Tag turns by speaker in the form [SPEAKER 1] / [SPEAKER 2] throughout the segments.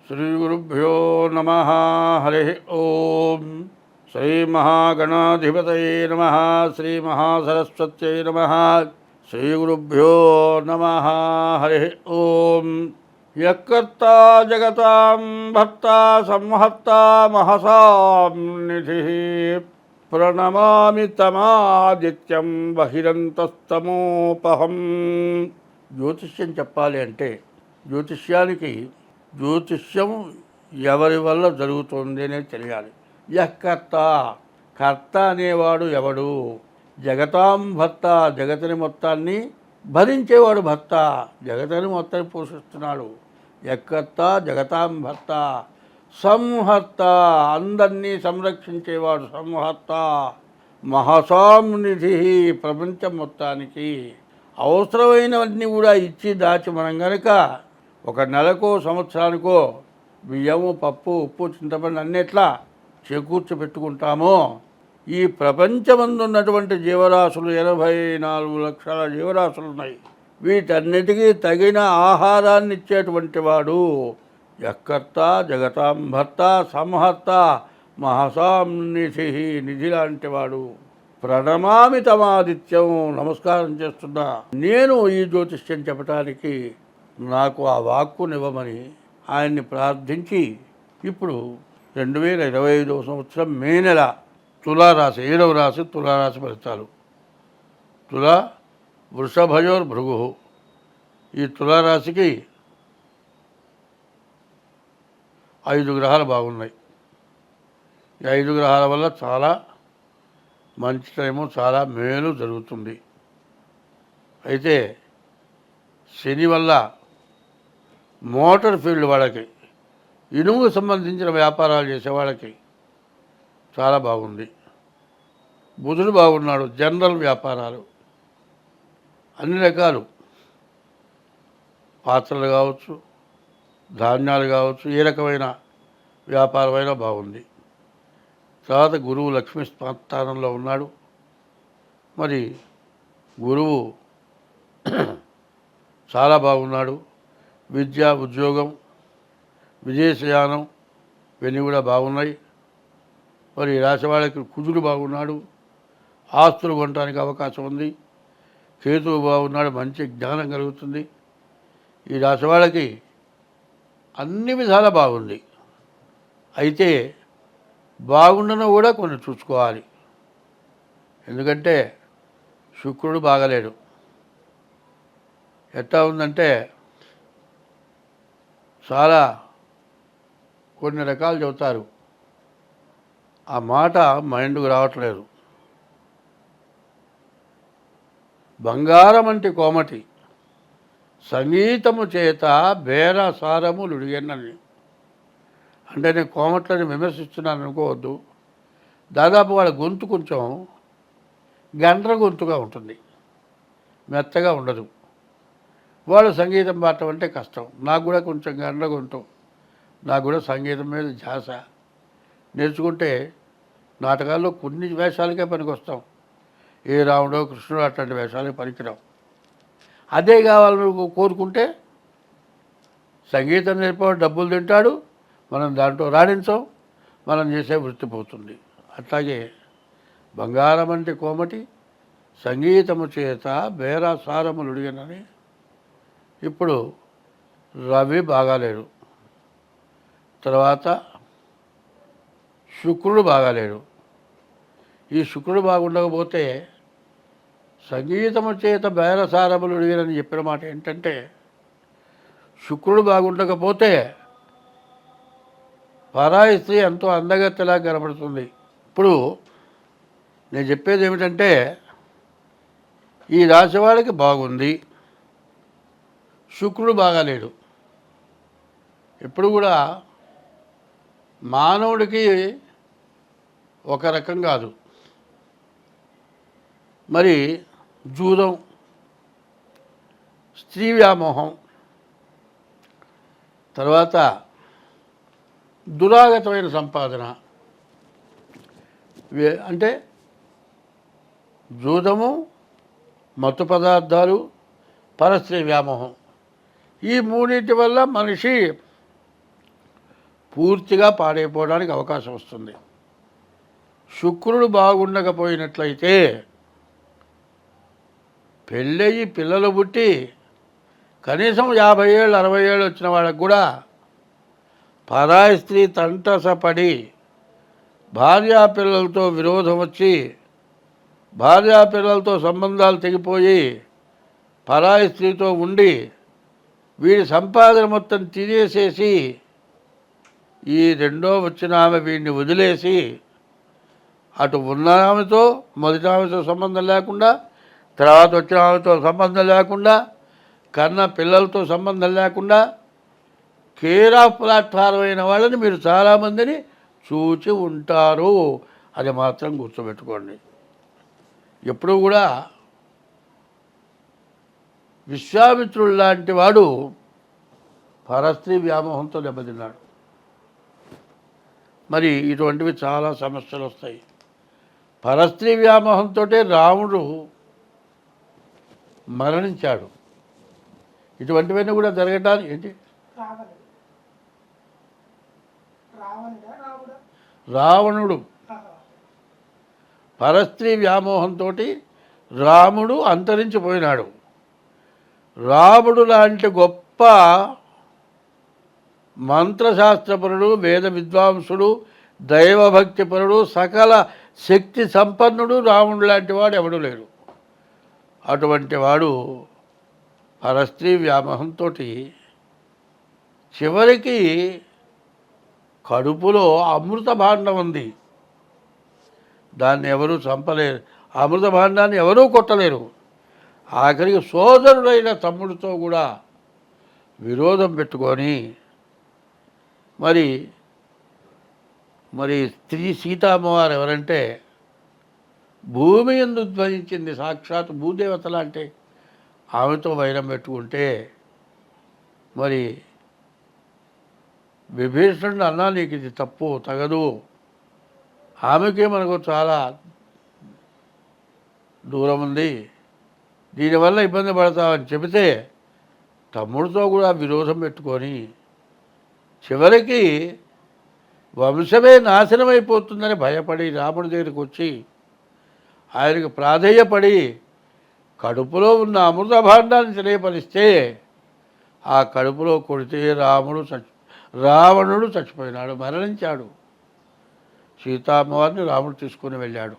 [SPEAKER 1] శ్రీగురుభ్యో నమ. హరి ఓం. శ్రీమహాగణాధిపతయే నమ. శ్రీమహాసరస్వత్యై నమ. శ్రీగురుభ్యో నమ. హరి ఓం. యకర్తా జగతాం భర్తా సంహర్తా మహసాం నిధి ప్రణమామి తమాదిత్యం బహిరంతస్తమోపహం. జ్యోతిష్యం చెప్పాలి అంటే జ్యోతిష్యం ఎవరి వల్ల జరుగుతుంది అనేది తెలియాలి. యకర్త, కర్త అనేవాడు ఎవడు? జగతాం భర్త, జగతిని మొత్తాన్ని భరించేవాడు భర్త, జగతిని మొత్తాన్ని పోషిస్తున్నాడు. యకర్త జగతాం భర్త. సంహర్త, అందరినీ సంరక్షించేవాడు సంహర్త. మహసాం నిధి, ప్రపంచం మొత్తానికి అవసరమైనవన్నీ కూడా ఇచ్చి దాచి మనం గనక ఒక నెలకో సంవత్సరానికో బియ్యము, పప్పు, ఉప్పు, చింతపండు అన్నిట్లా చేకూర్చి పెట్టుకుంటామో, ఈ ప్రపంచమందు ఉన్నటువంటి జీవరాశులు 84 లక్షల జీవరాశులు ఉన్నాయి. వీటన్నిటికీ తగిన ఆహారాన్ని ఇచ్చేటువంటి వాడు యకర్త జగతాం భర్త సంహర్త మహసాం నిధి, నిధి లాంటి వాడు. ప్రణమామి తమాదిత్యం, నమస్కారం చేస్తున్నా నేను ఈ జ్యోతిష్యం చెప్పటానికి నాకు ఆ వాక్కునివ్వమని ఆయన్ని ప్రార్థించి ఇప్పుడు 2025 సంవత్సరం మే నెల తులారాశి 7వ రాశి తులారాశి ఫలితాలు. తులా వృషభయోర్భృగు. ఈ తులారాశికి 5 గ్రహాలు బాగున్నాయి. ఈ 5 గ్రహాల వల్ల చాలా మంచి టైము, చాలా మేలు జరుగుతుంది. అయితే శని వల్ల మోటార్ ఫీల్డ్ వాళ్ళకి, ఇనుముకు సంబంధించిన వ్యాపారాలు చేసే వాళ్ళకి చాలా బాగుంది. బుధుడు బాగున్నాడు. జనరల్ వ్యాపారాలు అన్ని రకాలు, పాత్రలు కావచ్చు, ధాన్యాలు కావచ్చు, ఏ రకమైన వ్యాపారమైనా బాగుంది. తర్వాత గురువు లక్ష్మీ స్థానంలో ఉన్నాడు. మరి గురువు చాలా బాగున్నాడు. విద్య, ఉద్యోగం, విదేశయానం ఇవన్నీ కూడా బాగున్నాయి. మరి రాశి వాళ్ళకి కుజుడు బాగున్నాడు. ఆస్తులు కొనడానికి అవకాశం ఉంది. కేతువు బాగున్నాడు. మంచి జ్ఞానం కలుగుతుంది. ఈ రాశి వాళ్ళకి అన్ని విధాలా బాగుంది. అయితే బాగుండను కూడా కొన్ని చూసుకోవాలి. ఎందుకంటే శుక్రుడు బాగలేడు. ఎట్లా ఉందంటే చాలా కొన్ని రకాలు చెబుతారు, ఆ మాట మైండ్కు రావట్లేదు. బంగారం వంటి కోమటి సంగీతము చేత బేరసారము లుడిగెన్నని. అంటే నేను కోమట్లని విమర్శిస్తున్నాను అనుకోవద్దు. దాదాపు వాళ్ళ గొంతు కొంచెం గండ్ర గొంతుగా ఉంటుంది, మెత్తగా ఉండదు. వాళ్ళు సంగీతం పాడటం అంటే కష్టం. నాకు కూడా కొంచెం గండ్ర గొంతు. నాకు కూడా సంగీతం మీద ధ్యాస. నేర్చుకుంటే నాటకాల్లో కొన్ని వేషాలకే పనికొస్తాం. ఏ రాముడో కృష్ణుడో అట్లాంటి వేషాలకి పనికిరాం. అదే కావాలని కోరుకుంటే సంగీతం నేర్పేవాడు డబ్బులు తింటాడు, మనం దాంట్లో రాణించాం, మనం చేసే వృత్తి పోతుంది. అట్లాగే బంగారం అంటే కోమటి సంగీతము చేత బేరసారములు అడిగినని. ఇప్పుడు రవి బాగాలేడు. తర్వాత శుక్రుడు బాగాలేడు. ఈ శుక్రుడు బాగుండకపోతే సంగీతము చేత బేరసారములు అడిగినని చెప్పిన మాట ఏంటంటే, శుక్రుడు బాగుండకపోతే పరాయి స్త్రీ ఎంతో అందగత్తెలా కనపడుతుంది. ఇప్పుడు నేను చెప్పేది ఏమిటంటే, ఈ రాశి వాళ్ళకి బాగుంది, శుక్రుడు బాగాలేడు. ఎప్పుడు కూడా మానవుడికి ఒక రకం కాదు. మరి జూదం, స్త్రీ వ్యామోహం, తర్వాత దురాగతమైన సంపాదన, అంటే జూదము, మత్తు పదార్థాలు, పరస్త్రీ వ్యామోహం, ఈ మూడింటి వల్ల మనిషి పూర్తిగా పాడైపోవడానికి అవకాశం వస్తుంది. శుక్రుడు బాగుండకపోయినట్లయితే పెళ్ళయి పిల్లలు పుట్టి కనీసం 50 ఏళ్ళు 60 ఏళ్ళు వచ్చిన వాళ్ళకు కూడా పరాయి స్త్రీ తంటసపడి భార్యాపిల్లలతో విరోధం వచ్చి భార్యాపిల్లలతో సంబంధాలు తెగిపోయి పరాయి స్త్రీతో ఉండి వీడి సంపాదన మొత్తం తినేసేసి ఈ రెండో వచ్చిన ఆమె వీడిని వదిలేసి అటు ఉన్న ఆమెతో మొదటి ఆమెతో సంబంధం లేకుండా తర్వాత వచ్చిన ఆమెతో సంబంధం లేకుండా కన్న పిల్లలతో సంబంధం లేకుండా కేర్ ఆఫ్ ప్లాట్ఫారం అయిన వాళ్ళని మీరు చాలామందిని చూచి ఉంటారు. అది మాత్రం గుర్తుపెట్టుకోండి. ఎప్పుడూ కూడా విశ్వామిత్రుడు లాంటి వాడు పరస్త్రీ వ్యామోహంతో దెబ్బతిన్నాడు. మరి ఇటువంటివి చాలా సమస్యలు వస్తాయి. పరస్త్రీ వ్యామోహంతో రాముడు మరణించాడు. ఇటువంటివన్నీ కూడా జరగటానికి ఏంటి రావణుడు పరస్త్రీ వ్యామోహంతో రాముడు అంతరించిపోయినాడు. రాముడు లాంటి గొప్ప మంత్రశాస్త్రపరుడు, వేద విద్వాంసుడు, దైవభక్తిపరుడు, సకల శక్తి సంపన్నుడు రాముడు లాంటి వాడు ఎవడు లేడు. అటువంటి వాడు పరస్త్రీ వ్యామోహంతో చివరికి కడుపులో అమృత భాండం ఉంది, దాన్ని ఎవరూ చంపలేరు, అమృత భాండాన్ని ఎవరూ కొట్టలేరు. ఆఖరికి సోదరుడైన తమ్ముడితో కూడా విరోధం పెట్టుకొని మరి స్త్రీ సీతామ్మవారు ఎవరంటే భూమి యందు ఉద్భవించింది, సాక్షాత్ భూదేవత లాంటి ఆమెతో వైరం పెట్టుకుంటే మరి విభీషణుడు అన్నా నీకు ఇది తప్పు తగదు, ఆమెకే మనకు చాలా దూరం ఉంది, దీనివల్ల ఇబ్బంది పడతామని చెబితే తమ్ముడితో కూడా విరోధం పెట్టుకొని చివరికి వంశమే నాశనమైపోతుందని భయపడి రాముడి దగ్గరికి వచ్చి ఆయనకు ప్రాధేయపడి కడుపులో ఉన్న అమృత భాండాన్ని తెలియపరిస్తే ఆ కడుపులో కొడితే రావణుడు చచ్చిపోయినాడు, మరణించాడు. సీతామ్మవారిని రాముడు తీసుకుని వెళ్ళాడు.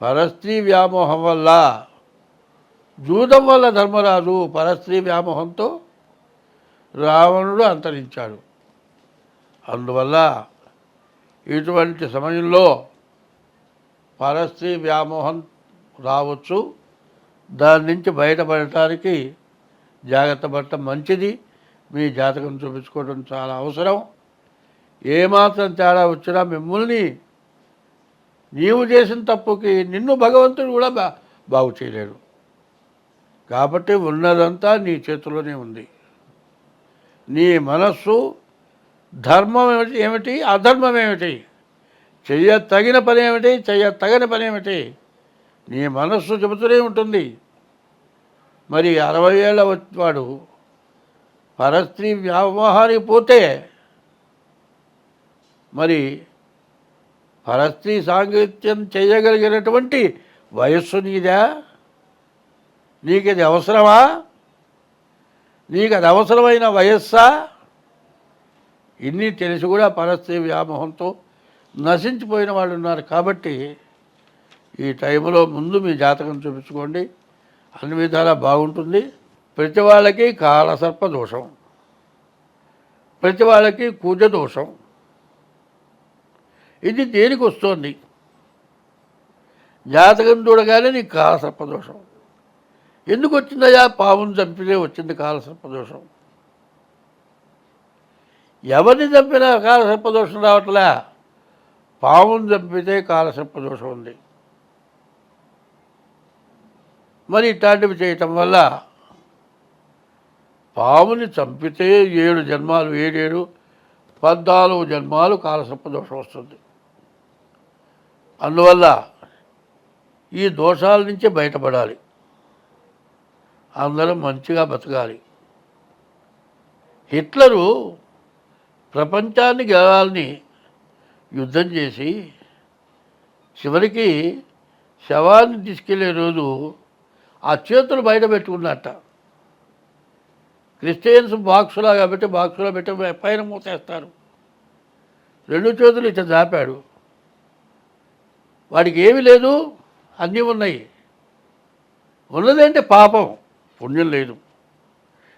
[SPEAKER 1] పరస్త్రీ వ్యామోహం వల్ల, జూదం వల్ల ధర్మరాజు పరస్త్రీ వ్యామోహంతో రావణుడు అంతరించాడు. అందువల్ల ఇటువంటి సమయంలో పరస్త్రీ వ్యామోహం రావచ్చు. దాని నుంచి బయటపడటానికి జాగ్రత్త పడటం మంచిది. మీ జాతకం చూపించుకోవడం చాలా అవసరం. ఏమాత్రం తేడా వచ్చినా మిమ్మల్ని నీవు చేసిన తప్పుకి నిన్ను భగవంతుడు కూడా బాగు చేయలేడు. కాబట్టి ఉన్నదంతా నీ చేతిలోనే ఉంది. నీ మనస్సు ధర్మం ఏమిటి అధర్మం ఏమిటి, తగిన పని ఏమిటి తగని పని ఏమిటి, నీ మనస్సు చెబుతూనే ఉంటుంది. మరి 60 ఏళ్ళ వాడు పరస్త్రీ వ్యామోహానికి పోతే మరి పరస్త్రీ సాంగత్యం చేయగలిగినటువంటి వయస్సు నీదా? నీకు అది అవసరమా? నీకు అది అవసరమైన వయస్సా? ఇన్ని తెలిసి కూడా పరస్త్రీ వ్యామోహంతో నశించిపోయిన వాళ్ళు ఉన్నారు. కాబట్టి ఈ టైంలో ముందు మీ జాతకం చూపించుకోండి, అన్ని విధాలా బాగుంటుంది. ప్రతి వాళ్ళకి కాలసర్ప దోషం, ప్రతి వాళ్ళకి కుజ దోషం. ఇది దేనికి వస్తుంది? జాతకం చూడగానే నీకు కాలసర్ప దోషం ఎందుకు వచ్చిందయా? పావును చంపితే వచ్చింది కాలసర్ప దోషం. ఎవరిని చంపినా కాలసర్ప దోషం రావట్లే, పావును చంపితే కాలసర్ప దోషం ఉంది. మరి ఇట్లాంటివి చేయటం వల్ల పాముని చంపితే 7 జన్మాలు 7 14 జన్మాలు కాలసర్ప దోషం వస్తుంది. అందువల్ల ఈ దోషాల నుంచి బయటపడాలి, అందరం మంచిగా బతకాలి. హిట్లరు ప్రపంచాన్ని గెలవాలని యుద్ధం చేసి చివరికి శవాన్ని తీసుకెళ్లే రోజు ఆ చేతులు బయట పెట్టుకున్నట్ట. క్రిస్టియన్స్ బాక్సులా కాబట్టి బాక్సులో పెట్టి పైన మూసేస్తారు. 2 చేతులు ఇట్లా జాపాడు. వాడికి ఏమీ లేదు, అన్నీ ఉన్నాయి. ఉన్నదేంటే పాపం, పుణ్యం లేదు.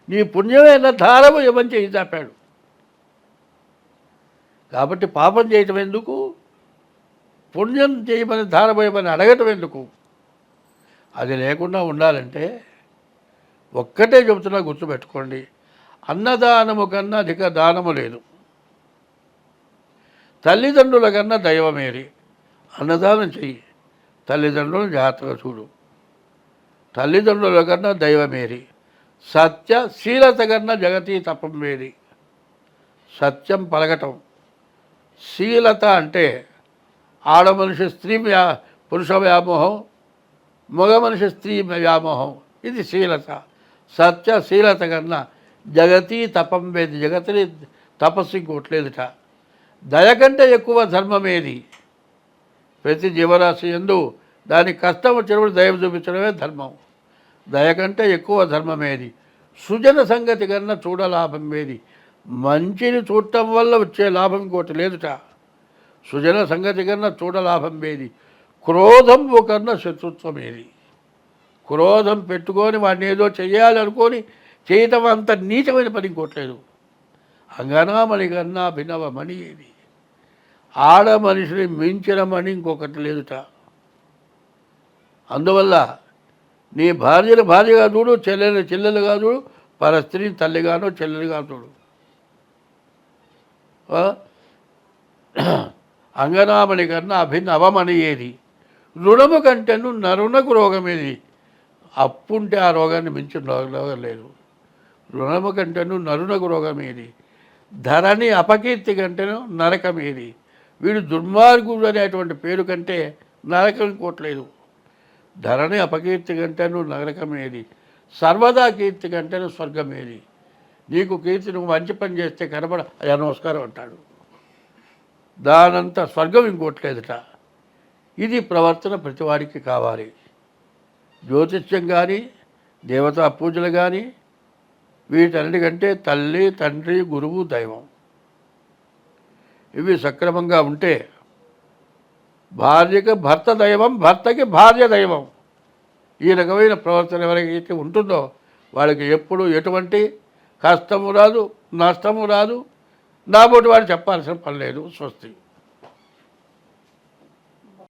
[SPEAKER 1] నీ పుణ్యమైన ధారము ఇవ్వని చేయి చాపాడు. కాబట్టి పాపం చేయటం ఎందుకు, పుణ్యం చేయమని ధారపోయమని అడగటం ఎందుకు? అది లేకుండా ఉండాలంటే ఒక్కటే చెబుతున్నా, గుర్తుపెట్టుకోండి. అన్నదానము కన్నా అధిక దానము లేదు. తల్లిదండ్రుల కన్నా దైవమేరి. అన్నదానం చెయ్యి, తల్లిదండ్రులను జాగ్రత్తగా చూడు. తల్లిదండ్రుల కన్నా దైవమేరి. సత్యశీలత కన్నా జగతి తపం మేరి. సత్యం పలకటం. శీలత అంటే ఆడ మనిషి స్త్రీ పురుష వ్యామోహం, మగ మనిషి స్త్రీ వ్యామోహం. ఇది శీలత. సత్యశీలత కన్నా జగతి తపం వేది. జగతిని తపస్సు ఇంకోట్లేదుట. దయ కంటే ఎక్కువ ధర్మమేది. ప్రతి జీవరాశి ఎందు దానికి కష్టం వచ్చినప్పుడు దయ చూపించడమే ధర్మం. దయ కంటే ఎక్కువ ధర్మమేది. సుజన సంగతి కన్నా చూడలాభం ఏది. మంచిని చూడటం వల్ల వచ్చే లాభం ఇంకోటి లేదుట. సుజన సంగతి కన్నా చూడలాభం ఏది. క్రోధంబు కన్నా శత్రుత్వం ఏది. క్రోధం పెట్టుకొని వాడిని ఏదో చెయ్యాలనుకొని చేయటం అంత నీచమైన పని ఇంకోట్లేదు. అంగనామణి కన్నా భిన్నవమణి ఏది. ఆడ మనిషిని మించిన మణి ఇంకొకటి లేదుట. అందువల్ల నీ భార్యను భార్యగా చూడు, చెల్లెలు చెల్లెలుగా చూడు, పర స్త్రీని తల్లిగానో చెల్లెలుగా చూడు. అంగనామణి కన్నా అభినవమణి ఏది. రుణము కంటేను నరునకు రోగం ఏది. అప్పుంటే ఆ రోగాన్ని మించిన రోగం లేదు. రుణము కంటేను నరునకు రోగం ఏది. ధరణి అపకీర్తి కంటేను నరకం ఏది. వీడు దుర్మార్గుడు అనేటువంటి పేరు కంటే నరకం ఇంకోట్లేదు. ధరణి అపకీర్తి కంటేను నరకం ఏది. సర్వదా కీర్తి కంటేను స్వర్గం ఏది. నీకు కీర్తి, నువ్వు మంచి పని చేస్తే కనబడ అయ్యా నమస్కారం అంటాడు. దానంతా స్వర్గం ఇంకోట్లేదుట. ఇది ప్రవర్తన ప్రతివాడికి కావాలి. జ్యోతిష్యం కానీ, దేవతా పూజలు కానీ, వీటన్నిటికంటే తల్లి, తండ్రి, గురువు, దైవం ఇవి సక్రమంగా ఉంటే భార్యకి భర్త దైవం, భర్తకి భార్య దైవం. ఈ రకమైన ప్రవర్తన ఎవరికైతే ఉంటుందో వాళ్ళకి ఎప్పుడు ఎటువంటి కష్టము రాదు, నష్టము రాదు. నాబోటి వాడు చెప్పాల్సిన పని లేదు. స్వస్తి.